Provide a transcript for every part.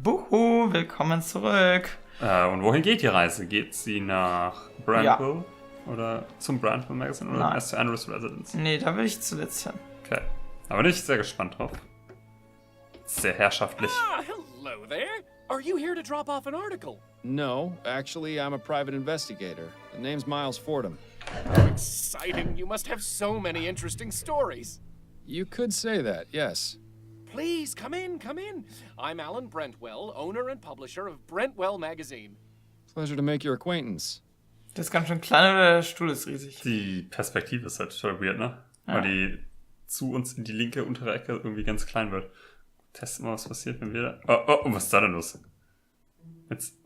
Buhu, willkommen zurück. Und wohin geht die Reise? Geht sie nach Brandwell? Ja. Oder zum Brandwell Magazine? Oder erst zu Andrews Residence? Nee, da will ich zuletzt hin. Okay. Aber bin ich sehr gespannt drauf. Sehr herrschaftlich. Ah, hello there. Are you here to drop off an article? No, actually, I'm a private investigator. The name's Miles Fordham. How exciting. You must have so many interesting stories. You could say that, yes. Please, come in, come in. I'm Alan Brentwell, owner and publisher of Brentwell Magazine. Pleasure to make your acquaintance. Das ist ganz schön klein, oder der Stuhl ist riesig? Die Perspektive ist halt total weird, ne? Ja. Weil die zu uns in die linke untere Ecke irgendwie ganz klein wird. Testen wir mal, was passiert, wenn wir da... Oh, was ist da denn los? Jetzt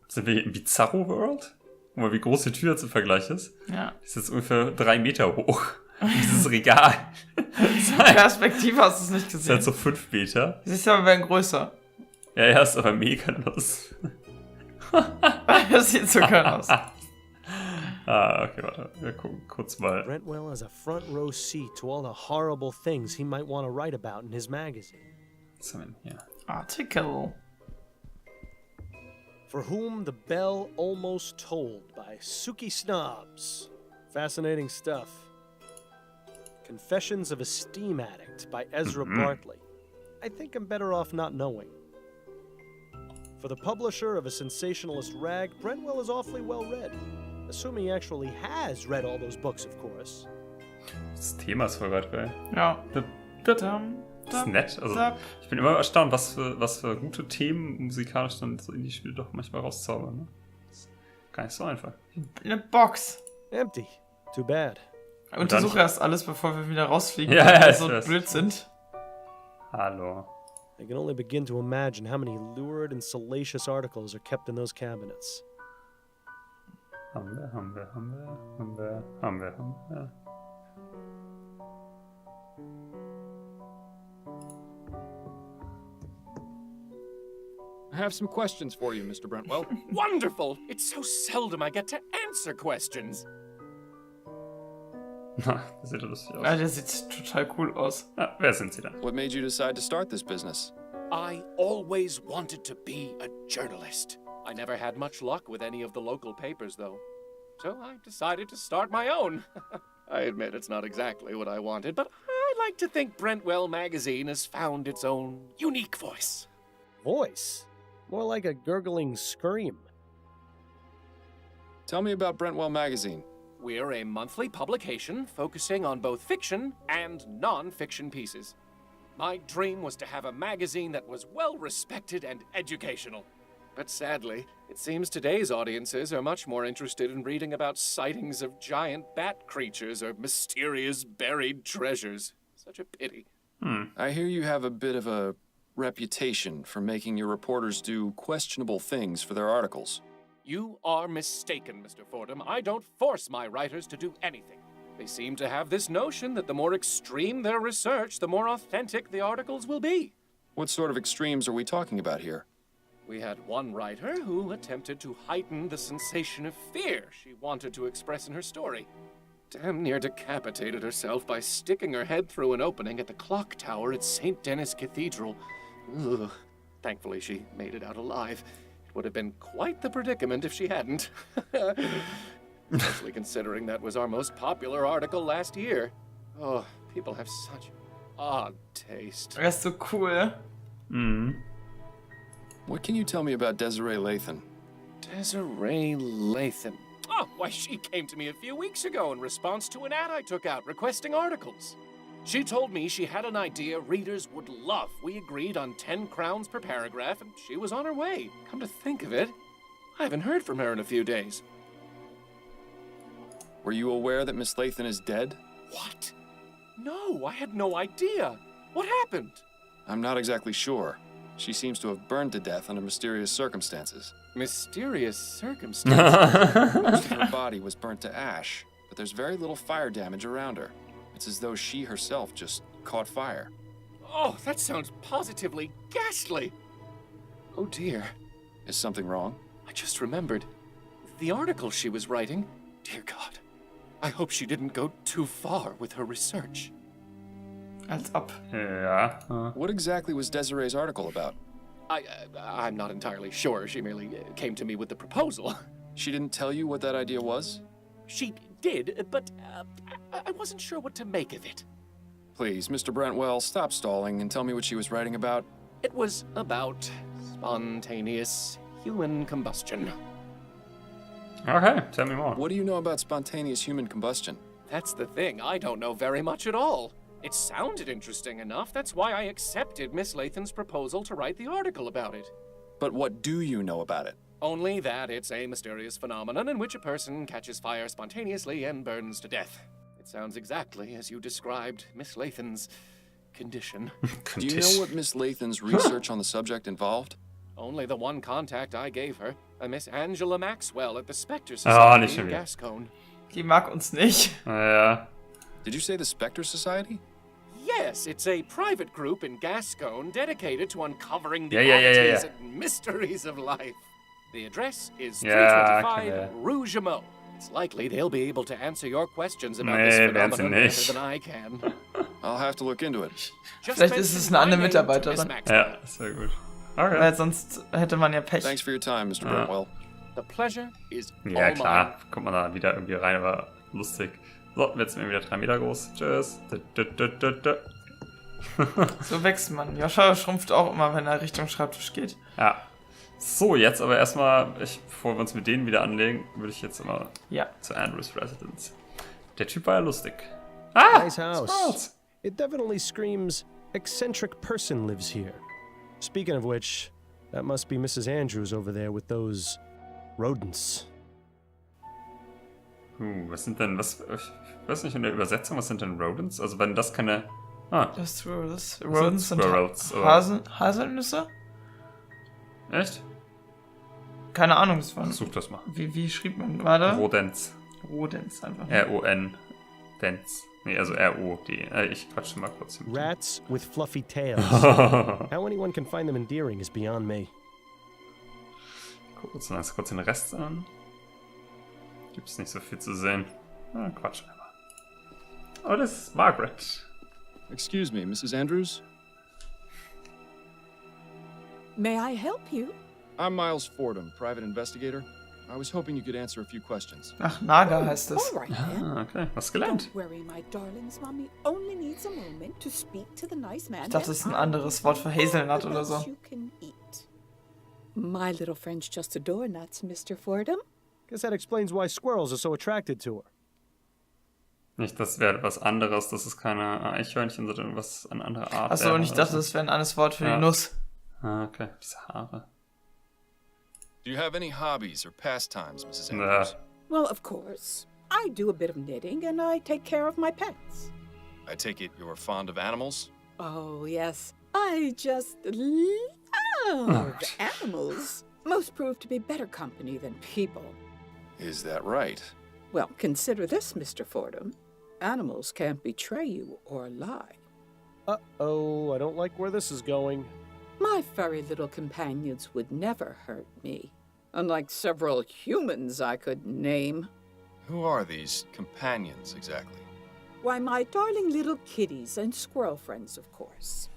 sind wir hier im Bizarro World? Guck mal, wie groß die Tür jetzt im Vergleich ist. Ja. Die ist jetzt ungefähr 3 Meter hoch. Dieses Regal. Perspektive hast du es nicht Das ist gesehen. halt so 5 Meter. Das ist aber werden größer. Ja, ist aber mega los. Das sieht so geil aus. Okay, warte. Wir gucken kurz mal. Brentwell has a front row seat to all the horrible things he might want to write about in his magazine. Was haben wir denn hier? Artikel. For Whom the Bell Almost Tolled by Suki Snobs. Fascinating stuff. Confessions of a Steam Addict by Ezra Bartley. I think I'm better off not knowing. For the publisher of a sensationalist rag, Brentwell is awfully well read. Assuming he actually has read all those books, of course. Das Thema ist voll grad geil. Ja. Das ist nett. Also, ich bin immer erstaunt, was für gute Themen musikalisch dann so Indie-Spiele doch manchmal rauszaubern. Ne? Das ist gar nicht so einfach. Eine Box. Empty. Too bad. Untersuche erst alles, bevor wir wieder rausfliegen, Ja, weil wir ich so weiß. blöd sind. Hallo. I can only begin to imagine how many lurid and salacious articles are kept in those cabinets. Haben wir. I have some questions for you, Mr. Brentwell. Wonderful. It's so seldom I get to answer questions. Das sieht ja lustig aus. Ja, der sieht total cool aus. Wer sind Sie da? What made you decide to start this business? I always wanted to be a journalist. I never had much luck with any of the local papers, though. So I decided to start my own. I admit it's not exactly what I wanted, but I like to think Brentwell Magazine has found its own unique voice. Voice? More like a gurgling scream. Tell me about Brentwell Magazine. We're a monthly publication focusing on both fiction and non-fiction pieces. My dream was to have a magazine that was well-respected and educational. But sadly, it seems today's audiences are much more interested in reading about sightings of giant bat creatures or mysterious buried treasures. Such a pity. I hear you have a bit of a reputation for making your reporters do questionable things for their articles. You are mistaken, Mr. Fordham. I don't force my writers to do anything. They seem to have this notion that the more extreme their research, the more authentic the articles will be. What sort of extremes are we talking about here? We had one writer who attempted to heighten the sensation of fear she wanted to express in her story. Damn near decapitated herself by sticking her head through an opening at the clock tower at St. Denis Cathedral. Ugh. Thankfully, she made it out alive. It would have been quite the predicament if she hadn't. Especially considering that was our most popular article last year. Oh, people have such odd taste. Er ist so cool. What can you tell me about Desiree Lathan? Desiree Lathan. Oh, why, she came to me a few weeks ago in response to an ad I took out requesting articles. She told me she had an idea readers would love. We agreed on 10 crowns per paragraph, and she was on her way. Come to think of it, I haven't heard from her in a few days. Were you aware that Miss Lathan is dead? What? No, I had no idea. What happened? I'm not exactly sure. She seems to have burned to death under mysterious circumstances. Mysterious circumstances? Most of her body was burnt to ash, but there's very little fire damage around her. It's as though she herself just caught fire. Oh, that sounds positively ghastly. Oh dear. Is something wrong? I just remembered. The article she was writing, dear God. I hope she didn't go too far with her research. Als ob. Ja. What exactly was Desiree's article about? I'm not entirely sure. She merely came to me with the proposal. She didn't tell you what that idea was? She did, but I wasn't sure what to make of it. Please, Mr. Brentwell, stop stalling and tell me what she was writing about. It was about spontaneous human combustion. Okay, tell me more. What do you know about spontaneous human combustion? That's the thing. I don't know very much at all. It sounded interesting enough. That's why I accepted Miss Lathan's proposal to write the article about it. But what do you know about it? Only that it's a mysterious phenomenon in which a person catches fire spontaneously and burns to death. It sounds exactly as you described Miss Lathan's condition. Do you know what Miss Lathan's research on the subject involved? Only the one contact I gave her, a Miss Angela Maxwell at the Spectre nicht Society schon in wieder. Gascone. Die mag uns nicht. Ja. Did you say the Spectre Society? Yes, it's a private group in Gascone dedicated to uncovering the Yeah. oddities and mysteries of life. The address is Yeah, 325 okay. Rouge Meaux. It's likely they'll be able to answer your questions about Nee, this werden sie phenomenon nicht. better than I can. I'll have to look into it. Just Vielleicht ist es mention eine andere my name to Mitarbeiterin. Miss Maxwell. Ja, sehr gut. Okay. Weil sonst hätte man ja Pech. Thanks for your time, Mr. Ja. Brentwell. The pleasure is Ja, all klar. Kommt man da wieder irgendwie rein, aber lustig. So, jetzt sind wir wieder 3 Meter groß. Tschüss. So wächst man. Joscha schrumpft auch immer, wenn er Richtung Schreibtisch geht. Ja. So, jetzt aber erstmal, bevor wir uns mit denen wieder anlegen, würde ich jetzt immer Ja. zu Andrews Residence. Der Typ war ja lustig. Ah! Nice house. Squirrels. It definitely screams eccentric person lives here. Speaking of which, that must be Mrs. Andrews over there with those rodents. Was sind denn, ich weiß nicht in der Übersetzung, was sind denn Rodents? Also wenn das keine... Ah, Das Squirrels. Rodents sind Squirrels, oder? Haselnüsse? echt? Keine Ahnung, das waren. Such das mal. Wie schrieb man? Warte. Rodents. Rodents einfach. R-O-N. Dents. Nee, also R-O-D. Ich quatsche mal kurz. Rats with fluffy tails. How anyone can find them endearing is beyond me. Guck uns mal kurz den Rest an. Gibt's nicht so viel zu sehen. Quatsch einfach. Oh, das ist Margaret. Excuse me, Mrs. Andrews? May I help you? I'm Miles Fordham, private investigator. I was hoping you could answer a few questions. Ach, Naga heißt es. All right then. Okay, was gelernt. Don't worry, my darlings. Mommy only needs a moment to speak to the nice man. Ich dachte, das ist ein and anderes Wort für Hazelnut oder so. you can eat. My little friends just adore nuts, Mr. Fordham. Guess that explains why squirrels are so attracted to her. Nicht, das wäre was anderes. Das ist keine Eichhörnchen, sondern was eine andere Art. Achso, wäre und ich oder dachte, so. das wäre ein anderes Wort für Ja. die Nuss. Okay, diese Haare. Do you have any hobbies or pastimes, Mrs. Nah. Andrews? Well, of course. I do a bit of knitting and I take care of my pets. I take it you're fond of animals? Oh, yes. I just love animals. Most prove to be better company than people. Is that right? Well, consider this, Mr. Fordham. Animals can't betray you or lie. Uh-oh, I don't like where this is going. My furry little companions would never hurt me, unlike several humans I could name. Who are these companions exactly? Why, my darling little kitties and squirrel friends, of course.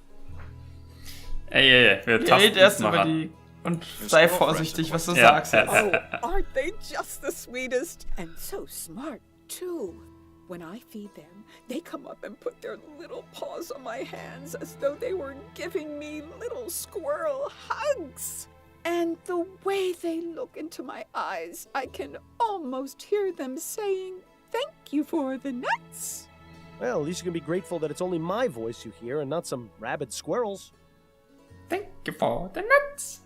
Ey, wir Red tasten erst uns mal über ran. die. Und sei vorsichtig, was du Ja, sagst. Oh, aren't they just the sweetest? And so smart, too. When I feed them, they come up and put their little paws on my hands as though they were giving me little squirrel hugs. And the way they look into my eyes, I can almost hear them saying, "Thank you for the nuts." Well, at least you can be grateful that it's only my voice you hear and not some rabid squirrels. Thank you for the nuts.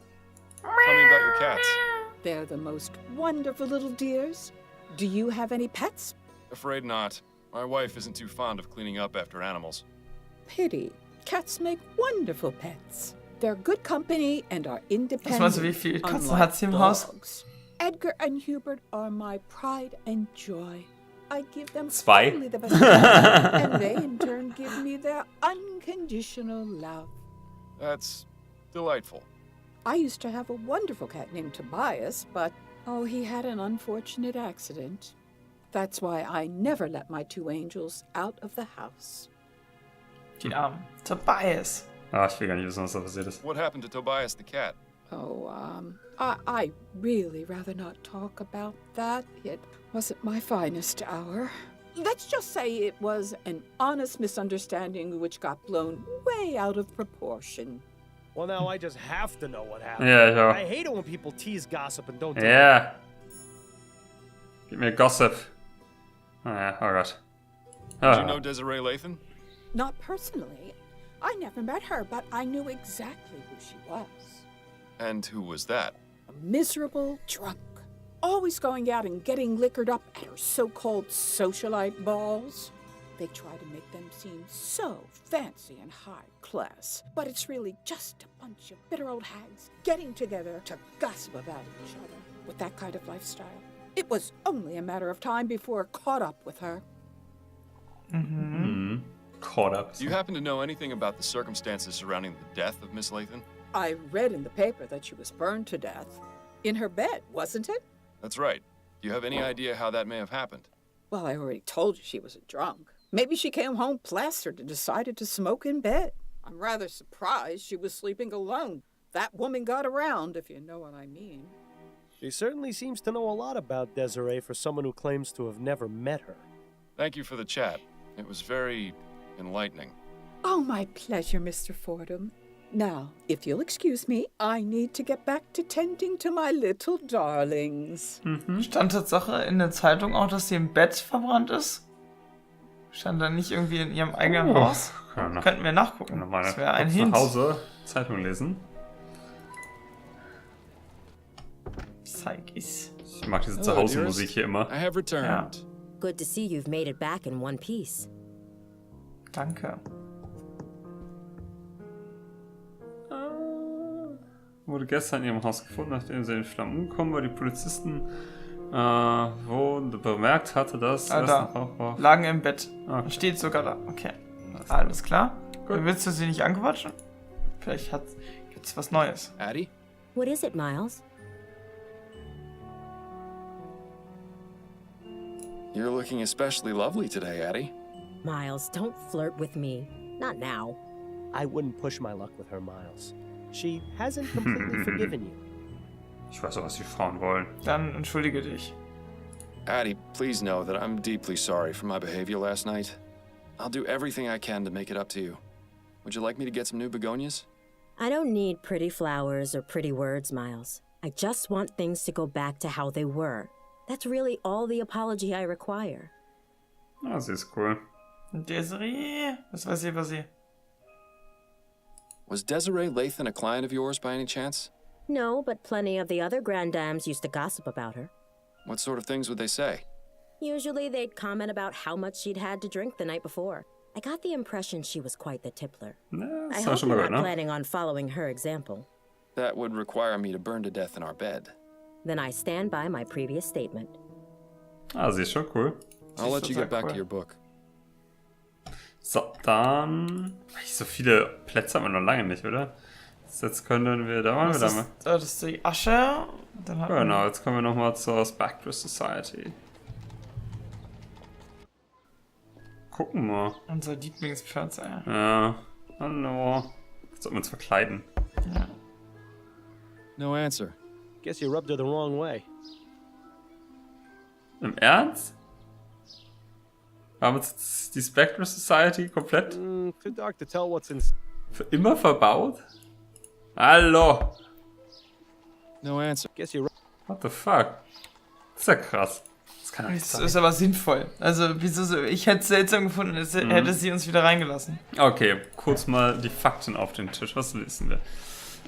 Tell me about your cats. They're the most wonderful little dears. Do you have any pets? Afraid not. My wife isn't too fond of cleaning up after animals. Pity. Cats make wonderful pets. They're good company and are independent. Was meinst du, wie viele Katzen unlike hat sie im Haus? dogs. Edgar and Hubert are my pride and joy. I give them Zwei. only the best and they in turn give me their unconditional love. That's delightful. I used to have a wonderful cat named Tobias, but, oh, he had an unfortunate accident. That's why I never let my two angels out of the house. Die Armen. Tobias. Ah, ich will gar nicht wissen, was da passiert ist. What happened to Tobias the cat? Oh, I really rather not talk about that. It wasn't my finest hour. Let's just say it was an honest misunderstanding which got blown way out of proportion. Well, now I just have to know what happened. Ja, ich auch. I hate it when people tease gossip and don't tell me. Ja. Gib mir Gossip. Ah ja, oh Gott. Did you know Desiree Lathan? Not personally. I never met her, but I knew exactly who she was. And who was that? A miserable drunk. Always going out and getting liquored up at her so-called socialite balls. They try to make them seem so fancy and high class, but it's really just a bunch of bitter old hags getting together to gossip about each other. With that kind of lifestyle, it was only a matter of time before it caught up with her. Caught up. Do you happen to know anything about the circumstances surrounding the death of Miss Lathan? I read in the paper that she was burned to death. In her bed, wasn't it? That's right. Do you have any idea how that may have happened? Well, I already told you she was a drunk. Maybe she came home plastered and decided to smoke in bed. I'm rather surprised she was sleeping alone. That woman got around, if you know what I mean. She certainly seems to know a lot about Desiree for someone who claims to have never met her. Thank you for the chat. It was very enlightening. Oh, my pleasure, Mr. Fordham. Now, if you'll excuse me, I need to get back to tending to my little darlings. Stand Tatsache in der Zeitung auch, dass sie im Bett verbrannt ist? Stand da nicht irgendwie in ihrem eigenen Haus? Könnten wir nachgucken. Das wäre ein Hint. Zu Hause Zeitung lesen. Zeig ich. Ich mag diese Zuhause-Musik hier immer. I have returned. Good to see you've made it back in one piece. Danke. Wurde gestern in ihrem Haus gefunden, nachdem sie in den Flammen umgekommen war. Die Polizisten wurden bemerkt hatte, dass... Da, lagen im Bett. Okay. Steht sogar da. Okay. Alles klar. Willst du sie nicht anquatschen? Vielleicht gibt's was Neues. Addie? What is it, Miles? You're looking especially lovely today, Addie. Miles, don't flirt with me. Not now. I wouldn't push my luck with her, Miles. She hasn't completely forgiven you. Ich weiß auch, was die Frauen wollen. Dann entschuldige dich. Addie, please know that I'm deeply sorry for my behavior last night. I'll do everything I can to make it up to you. Would you like me to get some new begonias? I don't need pretty flowers or pretty words, Miles. I just want things to go back to how they were. That's really all the apology I require. Ah, sie ist cool. Desiree? Was weiß ich über sie? Was Desiree Lathan a client of yours by any chance? No, but plenty of the other grand dames used to gossip about her. What sort of things would they say? Usually they'd comment about how much she'd had to drink the night before. I got the impression she was quite the tippler. Ja, I das war hope schon you're mal not gut, ne? planning on following her example. That would require me to burn to death in our bed. Then I stand by my previous statement. Ah, sie ist schon cool. I'll let you get back cool. to your book. So, dann... So viele Plätze haben wir noch lange nicht, oder? Jetzt können wir da mal wieder... Das ist die Asche. Dann hat Genau, jetzt kommen wir nochmal zur Spectre Society. Gucken wir. unser Lieblingsplatz, ey. Ja, hallo. Jetzt sollten wir uns verkleiden. Ja. No answer. Guess you rubbed her the wrong way. Im Ernst? Haben wir jetzt die Spectre Society komplett Too dark to tell what's in... für immer verbaut? Hallo! No answer. Guess you... What the fuck? Das ist ja krass. Das kann ja nicht Das sein. ist aber sinnvoll. Also, wieso so? Ich hätte es seltsam gefunden, hätte sie uns wieder reingelassen. Okay, kurz mal die Fakten auf den Tisch. Was wissen wir?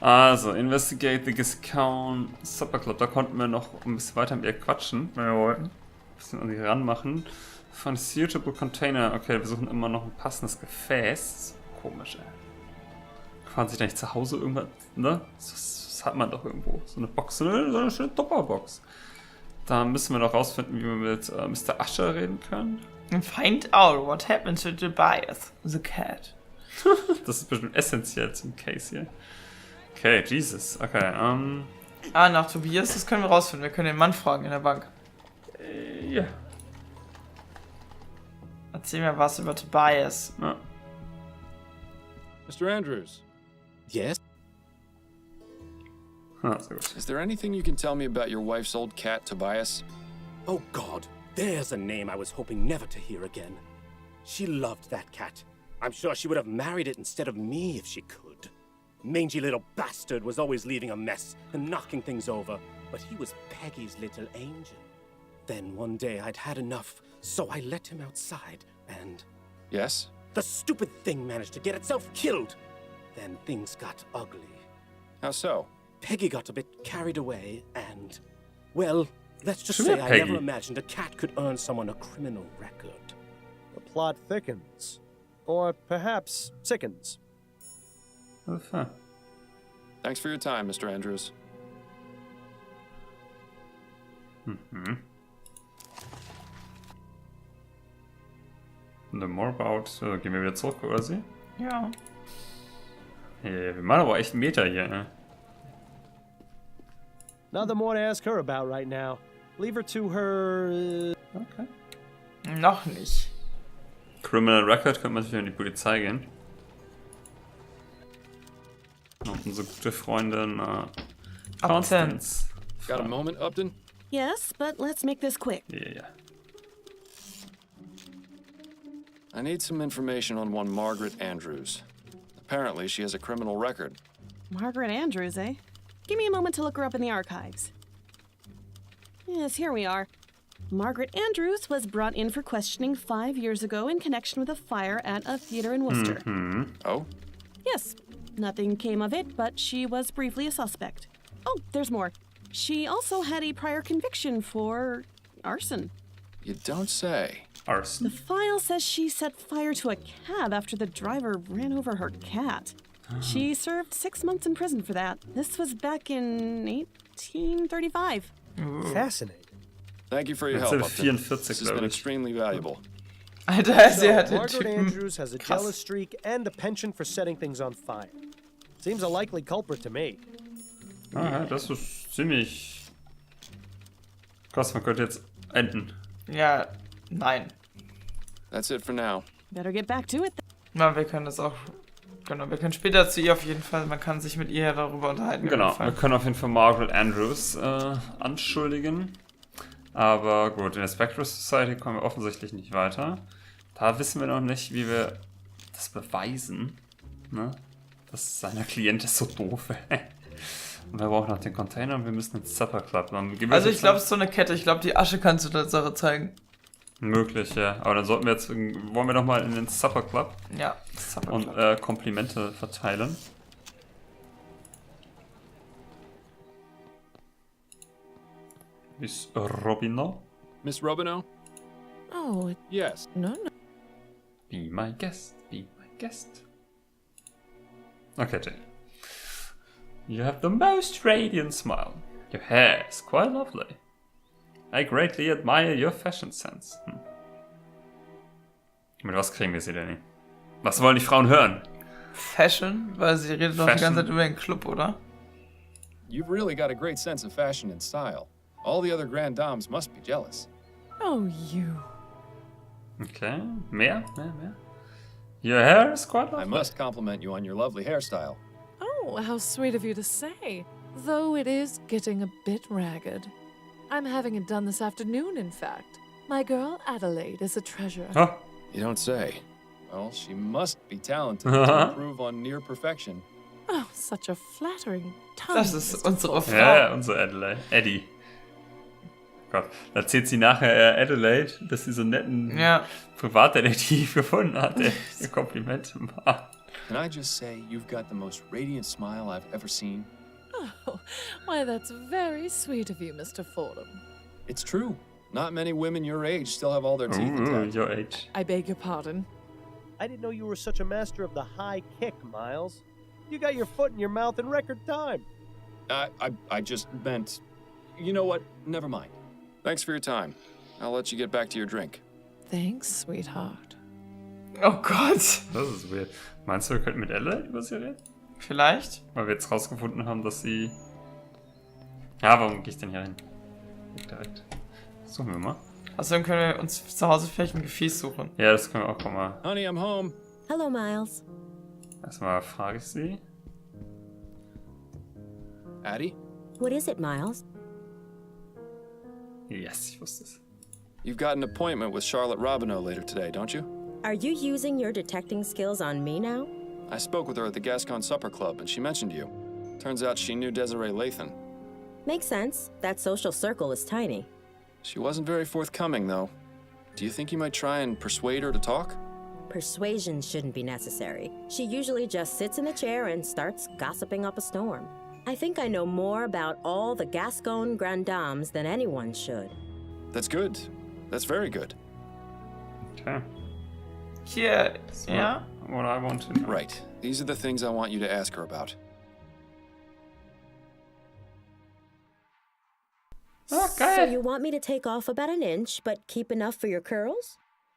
Also, Investigate the Discount Supper Club. Da konnten wir noch ein bisschen weiter mit ihr quatschen, wenn wir wollten. Ein bisschen an sie ranmachen. Von Suitable Container. Okay, wir suchen immer noch ein passendes Gefäß. Komisch, ey. Fahren sich da nicht zu Hause irgendwas, ne? Das hat man doch irgendwo. So eine Box, so eine schöne Tupperbox. Da müssen wir noch rausfinden, wie wir mit Mr. Usher reden können. Find out what happened to Tobias, the cat. Das ist bestimmt essentiell zum Case hier. Okay, Jesus. Okay, Nach Tobias, das können wir rausfinden. Wir können den Mann fragen in der Bank. ja. Erzähl mir was über Tobias. Ja. Mr. Andrews, Yes? Ah, sehr gut. Is there anything you can tell me about your wife's old cat, Tobias? Oh God, there's a name I was hoping never to hear again. She loved that cat. I'm sure she would have married it instead of me if she could. Mangy little bastard was always leaving a mess and knocking things over, but he was Peggy's little angel. Then one day I'd had enough, so I let him outside, and Yes? the stupid thing managed to get itself killed. Then things got ugly. How so? Peggy got a bit carried away, and, well, let's just Sure, say I Peggy. never imagined a cat could earn someone a criminal record. The plot thickens. Or perhaps sickens. Huh. Thanks for your time, Mr. Andrews. Mhm. The more about... So, gehen wir wieder zurück, quasi. Ja. Hey, wir machen aber echt Meter hier, ne? Nothing more to ask her about right now. Leave her to her. Okay. Noch nicht. Criminal Record könnte man natürlich an die Polizei gehen. Und unsere gute Freundin Constance. Got a moment, Upton? Yes, but let's make this quick. Yeah. I need some information on one Margaret Andrews. Apparently, she has a criminal record. Margaret Andrews, eh? Give me a moment to look her up in the archives. Yes, here we are. Margaret Andrews was brought in for questioning 5 years ago in connection with a fire at a theater in Worcester. Oh? Yes, nothing came of it, but she was briefly a suspect. Oh, there's more. She also had a prior conviction for arson. You don't say. The Arson. file says she set fire to a cab after the driver ran over her cat. She served 6 months in prison for that. This was back in 1835. Fascinating. Thank you for your Jetzt help, sind wir Upton. 44, This has glaube been ich. extremely valuable. Alter, So, sie hat den Margaret Typen. Andrews has a jealous streak and a penchant for setting things on fire. Seems a likely culprit to me. Ah, das ist ziemlich... Krass, man könnte jetzt enden. Ja, nein. That's it for now. Better get back to it. Na, wir können das auch. Genau, wir können später zu ihr auf jeden Fall. Man kann sich mit ihr darüber unterhalten. Genau, auf jeden wir Fall. können auf jeden Fall Margaret Andrews anschuldigen. Aber gut, in der Spectral Society kommen wir offensichtlich nicht weiter. Da wissen wir noch nicht, wie wir das beweisen, ne? Dass seiner Klient ist so doof. Und wir brauchen noch den Container und wir müssen ins Supper Club. Dann gehen wir Also jetzt ich glaube, es ist so eine Kette. Ich glaube, die Asche kannst du Tatsache zeigen. möglich, ja. Aber dann sollten wir jetzt, wollen wir noch mal in den Supper Club Ja, Supper und Club. Komplimente verteilen. Ist Robino? Miss Robineau? Oh, Yes. no. Be my guest, be my guest. Okay, Jane. You have the most radiant smile. Your hair is quite lovely. I greatly admire your fashion sense. Mit was kriegen wir sie denn? Was wollen die Frauen hören? Fashion? Weil sie redet doch die ganze Zeit über den Club, oder? You've really got a great sense of fashion and style. All the other grand dames must be jealous. Oh, you. Okay, mehr. Your hair is quite lovely. I must compliment you on your lovely hairstyle. Oh, how sweet of you to say. Though it is getting a bit ragged. I'm having it done this afternoon, in fact. My girl Adelaide is a treasure. Oh, You don't say. Well, she must be talented to improve on near perfection. Oh, such a flattering tongue. Das ist Mr. unsere Frau. ja, unsere Adelaide. Eddie. Gott, da erzählt sie nachher Adelaide, dass sie so einen netten Ja. Privatdetektiv gefunden hat, der ihr Kompliment macht. Can I just say, you've got the most radiant smile I've ever seen? Oh, why, that's very sweet of you, Mr. Fordham. It's true. Not many women your age still have all their teeth Ooh, intact. your age. I beg your pardon. I didn't know you were such a master of the high kick, Miles. You got your foot in your mouth in record time. I just meant... You know what? Never mind. Thanks for your time. I'll let you get back to your drink. Thanks, sweetheart. Oh Gott. Das ist weird. Meinst du, wir könnten mit Adelaide über sie reden? Vielleicht? Weil wir jetzt rausgefunden haben, dass sie... Ja, warum gehe ich denn hier hin? Direkt. Suchen wir mal. Außerdem können wir uns zu Hause vielleicht ein Gefäß suchen. Ja, das können wir auch mal. Honey, I'm home. Hello, Miles. Erstmal frage ich sie. Addie? What is it, Miles? Yes, ich wusste es. You've got an appointment with Charlotte Robineau later today, don't you? Are you using your detecting skills on me now? I spoke with her at the Gascon Supper Club, and she mentioned you. Turns out she knew Desiree Lathan. Makes sense. That social circle is tiny. She wasn't very forthcoming, though. Do you think you might try and persuade her to talk? Persuasion shouldn't be necessary. She usually just sits in the chair and starts gossiping up a storm. I think I know more about all the Gascon Grand Dames than anyone should. That's good. That's very good. Okay. Hier, ja. What I want to know. Right. These are the things I want you to ask her about. Oh, So geil. you want me to take off about an inch, but keep enough for your curls?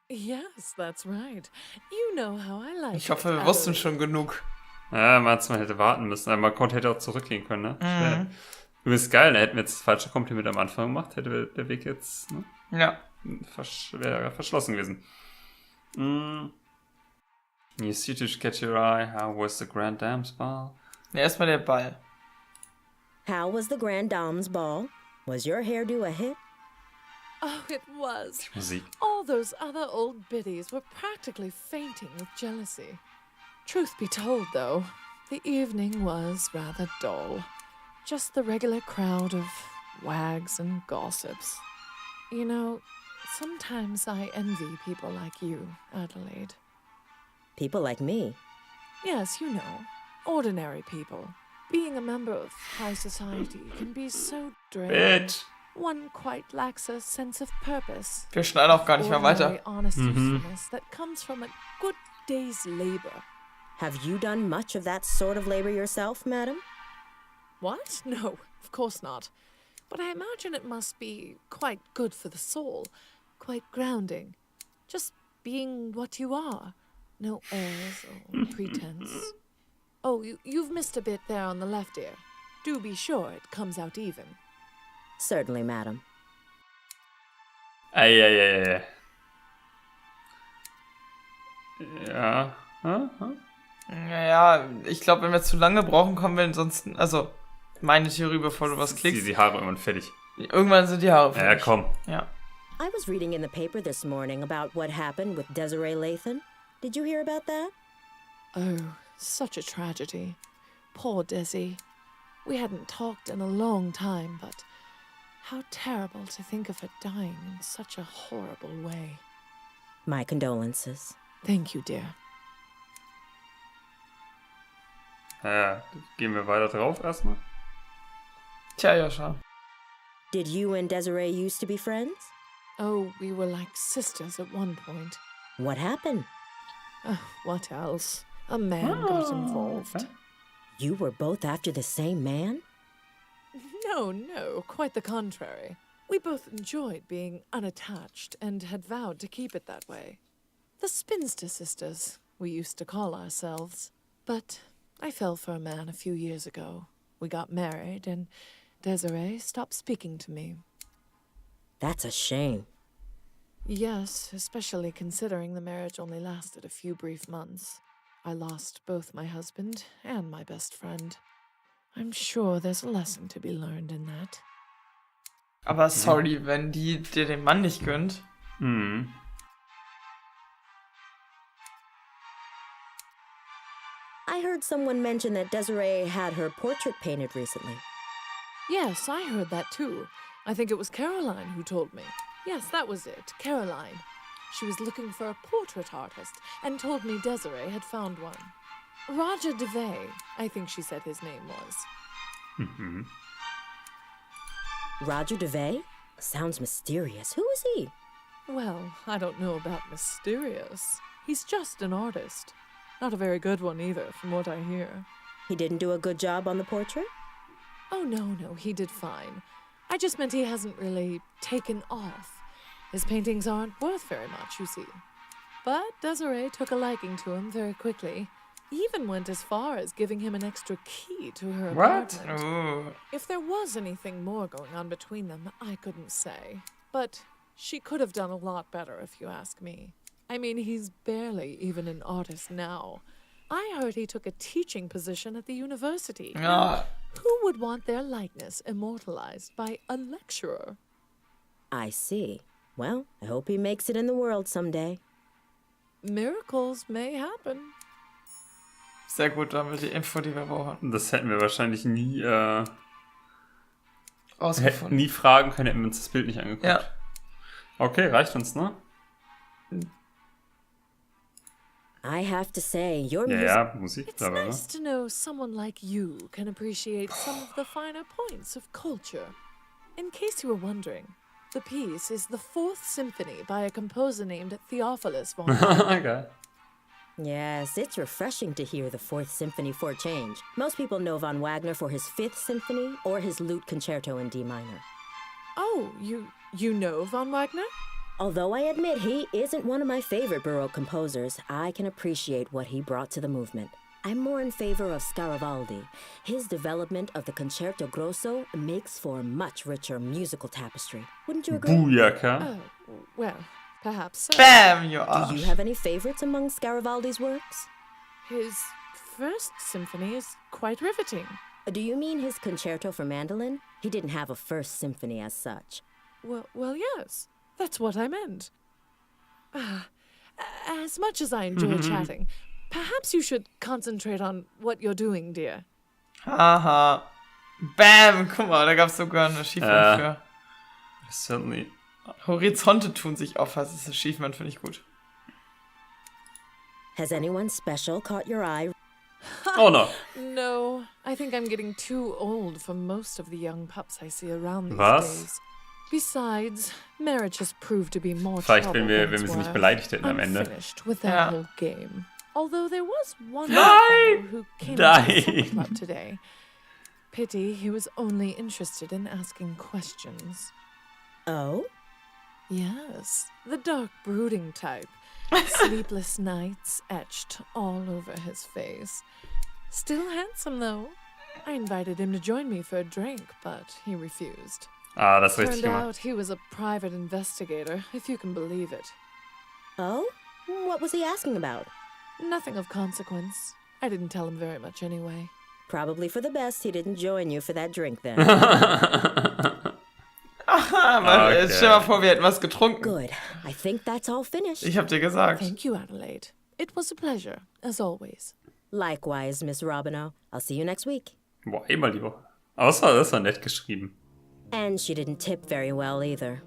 Yes, that's right. You know how I like Ich hoffe, it, wir wussten Adelaide. schon genug. Ja, man hätte warten müssen. Aber man hätte auch zurückgehen können, ne? Schwer. Übrigens geil, da hätten wir jetzt das falsche Kompliment am Anfang gemacht, hätte der Weg jetzt Ja. wäre verschlossen gewesen. You see to catch your eye, how was the Grand Dame's Ball? Ne, erstmal der Ball. How was the Grand Dame's ball? Was your hairdo a hit? Oh, it was. Musik. All those other old biddies were practically fainting with jealousy. Truth be told, though, the evening was rather dull. Just the regular crowd of wags and gossips. You know, sometimes I envy people like you, Adelaide. People like me. Yes, you know, ordinary people. Being a member of high society can be so draining. Bitch. One quite lacks a sense of purpose. Wir schneiden auch gar nicht mehr weiter. Ordinary honest usefulness that comes from a good day's labor. Have you done much of that sort of labor yourself, madam? What? No, of course not. But I imagine it must be quite good for the soul, quite grounding. Just being what you are. No airs or pretense. Oh, you've missed a bit there on the left ear. Do be sure it comes out even. Certainly, madam. Eieieiei. Ja. Naja, ich glaube, wenn wir zu lange brauchen, kommen wir ansonsten. Also, meine Theorie, bevor du was klickst. Die Haare irgendwann fertig. Irgendwann sind die Haare Ja, fertig. komm. Ja. I was reading in the paper this morning about what happened with Desiree Lathan. Did you hear about that? Oh, such a tragedy. Poor Desi. We hadn't talked in a long time, but how terrible to think of her dying in such a horrible way. My condolences. Thank you, dear. Ja, gehen wir weiter drauf erstmal. Tja, Joscha. Did you and Desiree used to be friends? Oh, we were like sisters at one point. What happened? What else? A man got involved. You were both after the same man? No, quite the contrary. We both enjoyed being unattached and had vowed to keep it that way. The Spinster Sisters, we used to call ourselves. But I fell for a man a few years ago. We got married, and Desiree stopped speaking to me. That's a shame. Yes, especially considering the marriage only lasted a few brief months. I lost both my husband and my best friend. I'm sure there's a lesson to be learned in that. Aber sorry, wenn die dir den Mann nicht gönnt. Mhm. I heard someone mention that Desiree had her portrait painted recently. Yes, I heard that too. I think it was Caroline who told me. Yes, that was it, Caroline. She was looking for a portrait artist and told me Desiree had found one. Roger DeVay, I think she said his name was. Mhm. Roger DeVay? Sounds mysterious. Who is he? Well, I don't know about mysterious. He's just an artist. Not a very good one either, from what I hear. He didn't do a good job on the portrait? Oh, no, he did fine. I just meant he hasn't really taken off. His paintings aren't worth very much, you see. But Desiree took a liking to him very quickly. Even went as far as giving him an extra key to her apartment. Ooh. If there was anything more going on between them, I couldn't say. But she could have done a lot better, if you ask me. I mean, he's barely even an artist now. I heard he took a teaching position at the university. Ja. Who would want their likeness immortalized by a lecturer? I see. Well, I hope he makes it in the world someday. Miracles may happen. Sehr gut, da haben wir die Info, die wir brauchen. Das hätten wir wahrscheinlich nie, Rausgefunden. nie fragen können, hätten wir uns das Bild nicht angeguckt. Ja. Okay, reicht uns, ne? I have to say, your Ja, music... ja, Musik, It's bla bla bla. nice to know someone like you can appreciate some of the finer points of culture. In case you were wondering, the piece is the Fourth Symphony by a composer named Theophilus von Okay. Yes, it's refreshing to hear the Fourth Symphony for a change. Most people know von Wagner for his Fifth Symphony or his Lute Concerto in D minor. Oh, you know von Wagner? Although I admit he isn't one of my favorite Baroque composers, I can appreciate what he brought to the movement. I'm more in favor of Scaravaldi. His development of the Concerto Grosso makes for a much richer musical tapestry. Wouldn't you agree? Booyaka. Oh, well, perhaps so. Bam, you Do Arsch. you have any favorites among Scaravaldi's works? His First Symphony is quite riveting. Do you mean his Concerto for Mandolin? He didn't have a First Symphony as such. Well, yes. That's what I meant. As much as I enjoy chatting, perhaps you should concentrate on what you're doing, dear. Haha. Bam, guck mal, da gab's sogar ein Achievement für. Certainly. Horizonte tun sich auf, das ist Achievement, finde ich gut. Has anyone special caught your eye? Oh no. No, I think I'm getting too old for most of the young pups I see around these Was? days. Besides, marriage has proved to be more Vielleicht, trouble wenn wir than it's sie nicht worth. beleidigt hätten am I'm Ende. finished with that Ja. whole game. Although there was one Nein! fellow who came Nein! to the supper club today. Pity he was only interested in asking questions. Oh? Yes, the dark brooding type. Sleepless nights etched all over his face. Still handsome, though. I invited him to join me for a drink, but he refused. Ah, das ist richtig Turned gemacht. out he was a private investigator, if you can believe it. Oh? What was he asking about? Nothing of consequence. I didn't tell him very much anyway. Probably for the best he didn't join you for that drink then. Aber Okay. stell mal vor, wir hätten was getrunken. Good. I think that's all finished. Ich hab dir gesagt. Thank you, Adelaide. It was a pleasure, as always. Likewise, Miss Robinow. I'll see you next week. Boah, immer lieber. Außer, das war nett geschrieben. And she didn't tip very well either.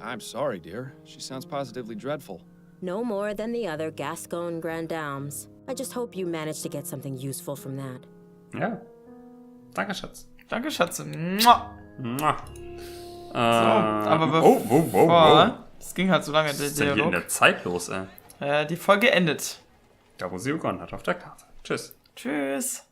I'm sorry, dear. She sounds positively dreadful. No more than the other Gascon Grand Dames. I just hope you managed to get something useful from that. Ja. Danke, Schatz. Danke, Schatze. Mua. Mua. So, aber wow. das ging halt so lange, Was der ist denn hier in Dialog. der Zeit los, ey? Die Folge endet. Da, wo sie begonnen hat, auf der Karte. Tschüss. Tschüss.